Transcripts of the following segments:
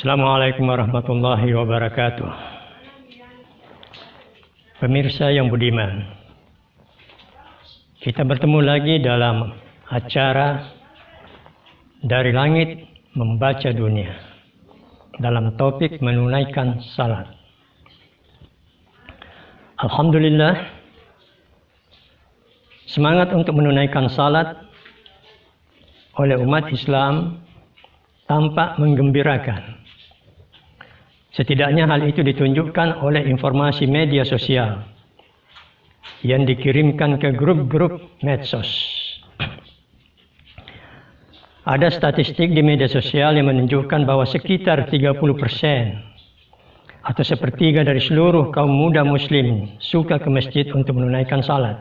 Assalamualaikum warahmatullahi wabarakatuh. Pemirsa yang budiman, kita bertemu lagi dalam acara Dari Langit Membaca Dunia dalam topik menunaikan salat. Alhamdulillah, semangat untuk menunaikan salat oleh umat Islam tampak menggembirakan. Setidaknya hal itu ditunjukkan oleh informasi media sosial yang dikirimkan ke grup-grup medsos. Ada statistik di media sosial yang menunjukkan bahwa sekitar 30% atau sepertiga dari seluruh kaum muda muslim suka ke masjid untuk menunaikan salat.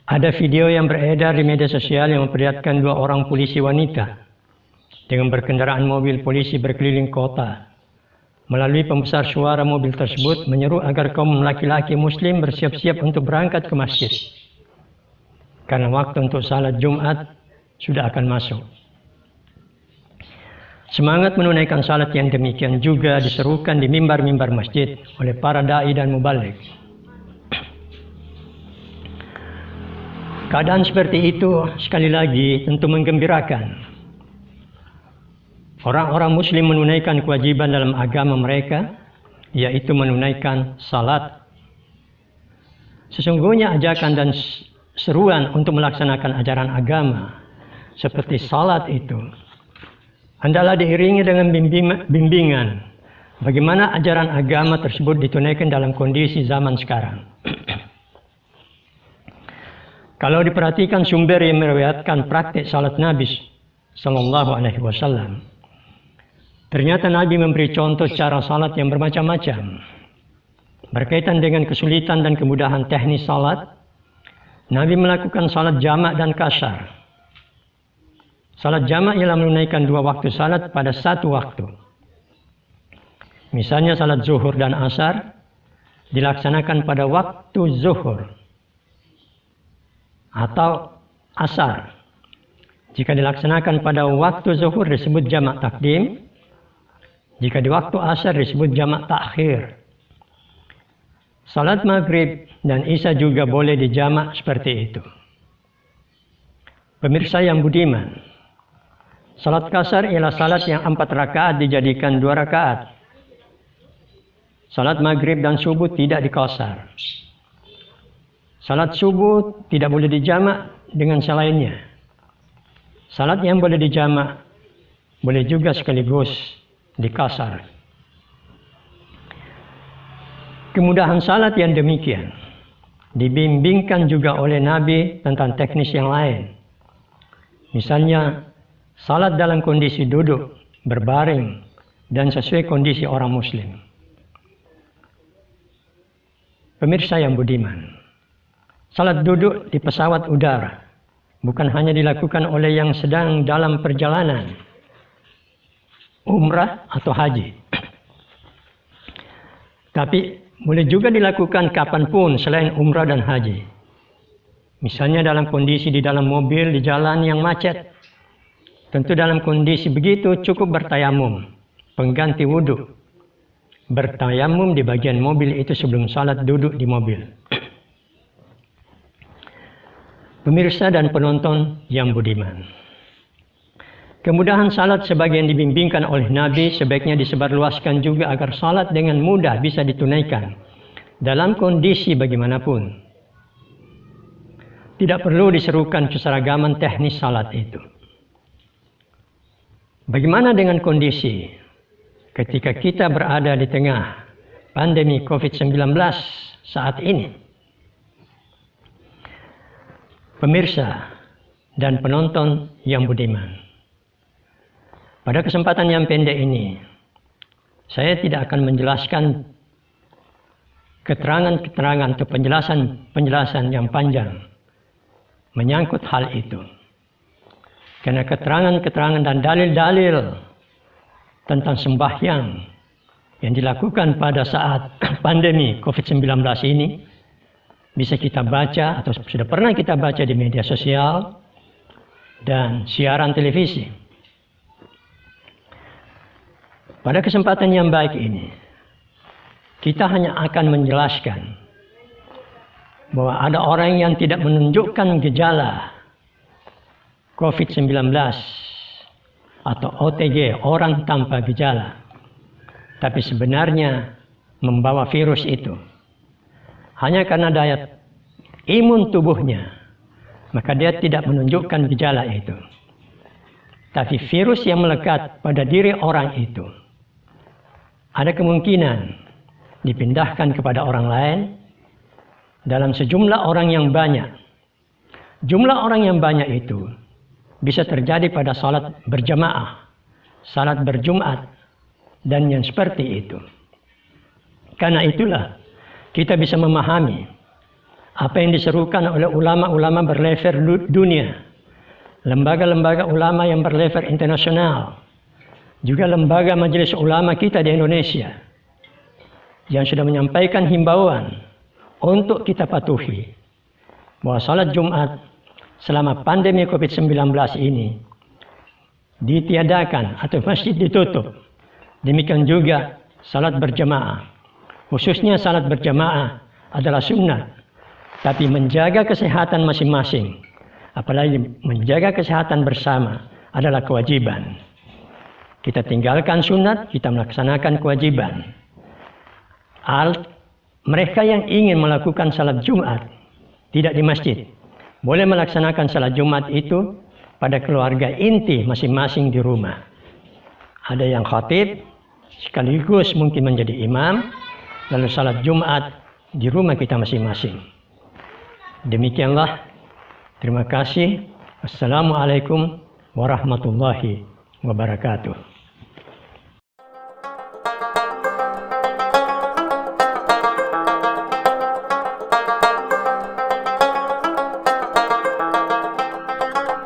Ada video yang beredar di media sosial yang memperlihatkan dua orang polisi wanita dengan berkendaraan mobil polisi berkeliling kota. Melalui pembesar suara mobil tersebut menyeru agar kaum laki-laki muslim bersiap-siap untuk berangkat ke masjid, karena waktu untuk salat Jumat sudah akan masuk. Semangat menunaikan salat yang demikian juga diserukan di mimbar-mimbar masjid oleh para da'i dan mubaligh. Keadaan seperti itu sekali lagi tentu menggembirakan. Orang-orang muslim menunaikan kewajiban dalam agama mereka, yaitu menunaikan salat. Sesungguhnya ajakan dan seruan untuk melaksanakan ajaran agama seperti salat itu hendaklah diiringi dengan bimbingan bagaimana ajaran agama tersebut ditunaikan dalam kondisi zaman sekarang. Kalau diperhatikan sumber yang meriwayatkan praktik salat Nabi Sallallahu Alaihi Wasallam, ternyata Nabi memberi contoh cara salat yang bermacam-macam. Berkaitan dengan kesulitan dan kemudahan teknis salat, Nabi melakukan salat jamak dan qasar. Salat jamak ialah menunaikan dua waktu salat pada satu waktu. Misalnya salat zuhur dan asar dilaksanakan pada waktu zuhur atau asar. Jika dilaksanakan pada waktu zuhur disebut jamak takdim. Jika di waktu asar disebut jamak takhir. Salat maghrib dan isya juga boleh dijamak seperti itu. Pemirsa yang budiman, salat qasar ialah salat yang 4 rakaat dijadikan 2 rakaat. Salat maghrib dan subuh tidak diqasar. Salat subuh tidak boleh dijamak dengan selainnya. Salat yang boleh dijamak boleh juga sekaligus diqasar. Kemudahan salat yang demikian dibimbingkan juga oleh Nabi tentang teknis yang lain. Misalnya salat dalam kondisi duduk, berbaring, dan sesuai kondisi orang muslim. Pemirsa yang budiman, salat duduk di pesawat udara bukan hanya dilakukan oleh yang sedang dalam perjalanan umrah atau haji, tapi boleh juga dilakukan kapanpun selain umrah dan haji. Misalnya dalam kondisi di dalam mobil di jalan yang macet. Tentu dalam kondisi begitu cukup bertayamum, pengganti wudhu. Bertayamum di bagian mobil itu sebelum salat duduk di mobil. Pemirsa dan penonton yang budiman, kemudahan salat sebagian dibimbingkan oleh Nabi sebaiknya disebarluaskan juga agar salat dengan mudah bisa ditunaikan dalam kondisi bagaimanapun. Tidak perlu diserukan keseragaman teknis salat itu. Bagaimana dengan kondisi ketika kita berada di tengah pandemi COVID-19 saat ini? Pemirsa dan penonton yang budiman, pada kesempatan yang pendek ini, saya tidak akan menjelaskan keterangan-keterangan atau penjelasan yang panjang menyangkut hal itu. Karena keterangan-keterangan dan dalil-dalil tentang sembahyang yang dilakukan pada saat pandemi COVID-19 ini bisa kita baca atau sudah pernah kita baca di media sosial dan siaran televisi. Pada kesempatan yang baik ini, kita hanya akan menjelaskan bahwa ada orang yang tidak menunjukkan gejala COVID-19 atau OTG, orang tanpa gejala, tapi sebenarnya membawa virus itu. Hanya karena daya imun tubuhnya, maka dia tidak menunjukkan gejala itu. Tapi virus yang melekat pada diri orang itu ada kemungkinan dipindahkan kepada orang lain dalam sejumlah orang yang banyak. Jumlah orang yang banyak itu bisa terjadi pada salat berjamaah, salat berjumat, dan yang seperti itu. Karena itulah kita bisa memahami apa yang diserukan oleh ulama-ulama berlevel dunia, lembaga-lembaga ulama yang berlevel internasional, juga lembaga majelis ulama kita di Indonesia yang sudah menyampaikan himbauan untuk kita patuhi bahwa salat Jumat selama pandemi COVID-19 ini ditiadakan atau masjid ditutup. Demikian juga salat berjamaah. Khususnya salat berjamaah adalah sunnah, tapi menjaga kesehatan masing-masing, apalagi menjaga kesehatan bersama, adalah kewajiban. Kita tinggalkan sunat, kita melaksanakan kewajiban. Mereka yang ingin melakukan salat Jumat tidak di masjid, boleh melaksanakan salat Jumat itu pada keluarga inti masing-masing di rumah. Ada yang khatib sekaligus mungkin menjadi imam, lalu salat Jumat di rumah kita masing-masing. Demikianlah. Terima kasih. Assalamualaikum warahmatullahi wabarakatuh.